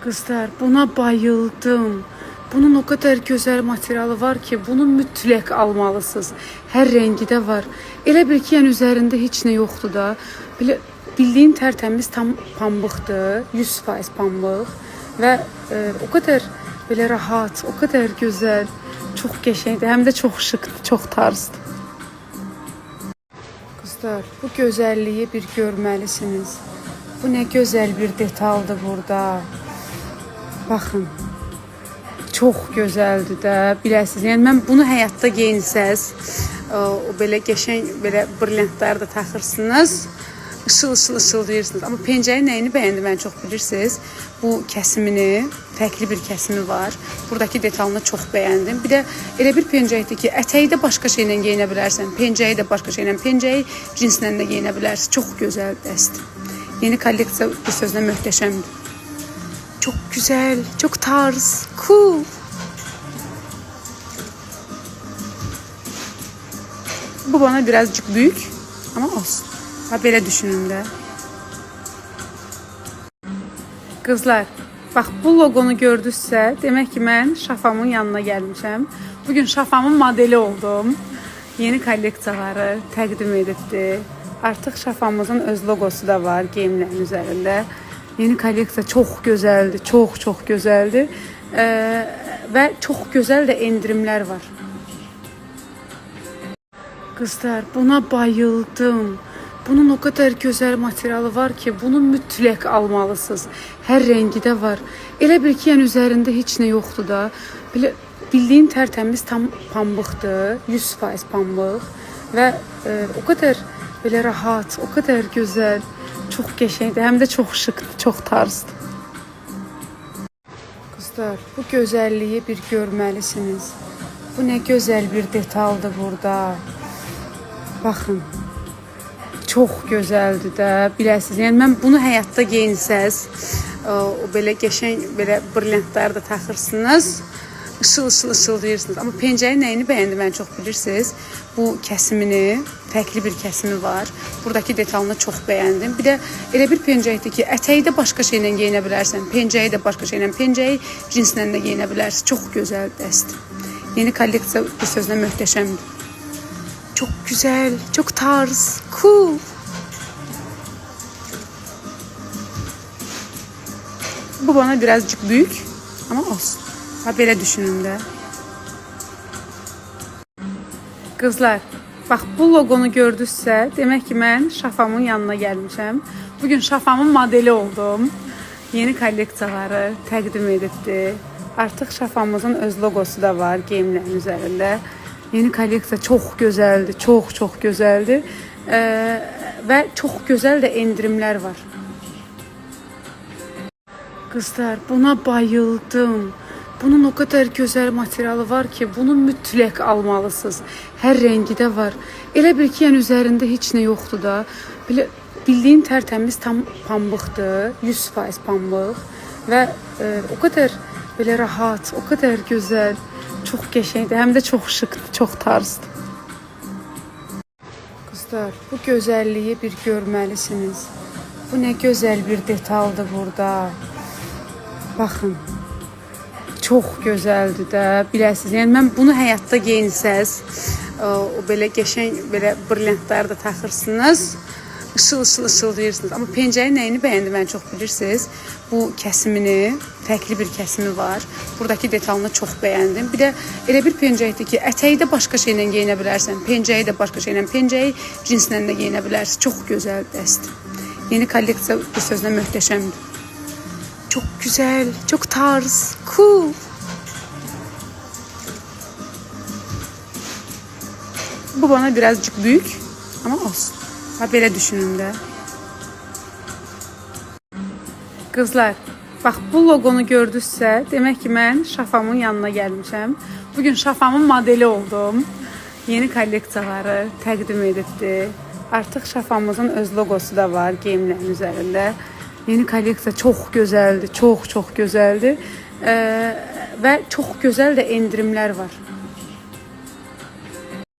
Kızlar, buna bayıldım. Bunun o kadar güzel materialı var ki bunu mütləq almalısınız. Hər rengi də var. Elə bil ki, yəni üzərində heç nə yoxdur da. Belə bildiyin tərtəmiz tam pambıqdır. 100% pambıq və o kadar belə rahat, o kadar gözəl, çox qəşəngdir. Həm də çox şıkdır, çox tarzdır. Kızlar, bu gözəlliyi bir görməlisiniz. Bu nə gözəl bir detaldır burada. Baxın. Çox gözəldir də, biləsiniz. Yəni mən bunu həyatda geyinsəz, o belə qəşəng belə brilliantlar da taxırsınız. Işıl ışıldayırsınız. Amma pencəyin nəyini bəyəndim mən çox bilirsiniz. Bu kəsimini, fərqli bir kəsimi var. Buradakı detalını çox bəyəndim. Bir də elə bir pencəkdir ki, ətəyi də başqa şeylə geyinə bilərsən. Pencəyi də başqa şeylə, pencəyi cinslə də geyinə bilərsən. Çox gözəl dəst. Yeni kolleksiya bir sözlə möhtəşəmdir. Çok güzel, çok tarz, cool. Bu bana birazcık büyük ama olsun. Ha belə düşünün də. Kızlar, bax bu loqonu gördünüzsə, demək ki mən Şafamın yanına gəlmişəm. Bugün Şafamın modeli oldum. Yeni kolleksiyaları təqdim edibdi. Artıq Şafamızın öz logosu da var geyimlərin üzərində. Yeni kolleksiya çox gözəldir, çox gözəldir və çox gözəl də endirimlər var. Kızlar, buna bayıldım. Bunun o kadar gözəl materialı var ki bunu mütləq almalısınız. Hər rengi də var. Elə bil ki, yəni üzərində heç nə yoxdur da. Belə bildiyin tərtəmiz tam pambıqdır, 100% pambıq və o kadar belə rahat, o kadar gözəl. Çok qəşəngdir, həm də çox şıkdır, çox tarzdır. Kızlar, bu gözəlliyi bir görməlisiniz. Bu nə gözəl bir detaldır burada. Baxın. Çox gözəldir də, biləsiniz. Yəni mən bunu həyatda geyinsəz, o belə qəşəng belə brilliantlar da taxırsınız. Işıl ışıldayırsınız. Amma pencəyin nəyini bəyəndim mən çox bilirsiniz. Bu kəsimini, fərqli bir kəsimi var. Buradakı detalını çox bəyəndim. Bir də elə bir pencəkdir ki, ətəyi də başqa şeylə geyinə bilərsən. Pencəyi də başqa şeylə, pencəyi cinslə də geyinə bilərsən. Çox gözəl dəst. Yeni kolleksiya bir sözlə möhtəşəmdir. Çok güzel, çok tarz, cool. Bu bana birazcık büyük ama olsun. Ha belə düşünün də. Kızlar, bax bu loqonu gördünüzsə, demək ki mən Şafamın yanına gəlmişəm. Bugün Şafamın modeli oldum. Yeni kolleksiyaları təqdim edibdi. Artıq Şafamızın öz logosu da var geyimlərin üzərində. Yeni kolleksiya çox gözəldir, çox gözəldir və çox gözəl də endirimlər var. Kızlar, buna bayıldım. Bunun o kadar güzel materialı var ki bunu mütləq almalısınız. Hər rengi də var. Elə bil ki, yəni üzərində heç nə yoxdur da. Belə bildiyin tərtəmiz tam pambıqdır, 100% pambıq və o kadar belə rahat, o kadar gözəl, çox qəşəngdir. Həm də çox şıkdır, çox tarzdır. Kızlar, bu gözəlliyi bir görməlisiniz. Bu nə gözəl bir detaldır burada. Baxın. Çox gözəldir də, biləsiniz. Yəni mən bunu həyatda geyinsəz, o belə qəşəng belə brilliantlar da taxırsınız. Işıl ışıldayırsınız. Amma pencəyin nəyini bəyəndim mən çox bilirsiniz. Bu kəsimini, fərqli bir kəsimi var. Buradakı detalını çox bəyəndim. Bir də elə bir pencəkdir ki, ətəyi də başqa şeylə geyinə bilərsən. Pencəyi də başqa şeylə, pencəyi cinslə də geyinə bilərsən. Çox gözəl dəst. Yeni kolleksiya bir sözlə möhtəşəmdir. Çok güzel, çok tarz, cool. Bu bana birazcık büyük ama olsun. Ha belə düşünün də. Kızlar, bax bu loqonu gördünüzsə, demək ki mən Şafamın yanına gəlmişəm. Bugün Şafamın modeli oldum. Yeni kolleksiyaları təqdim edibdi. Artıq Şafamızın öz logosu da var geyimlərin üzərində. Yeni kolleksiya çox gözəldir, çox gözəldir və çox gözəl də endirimlər var.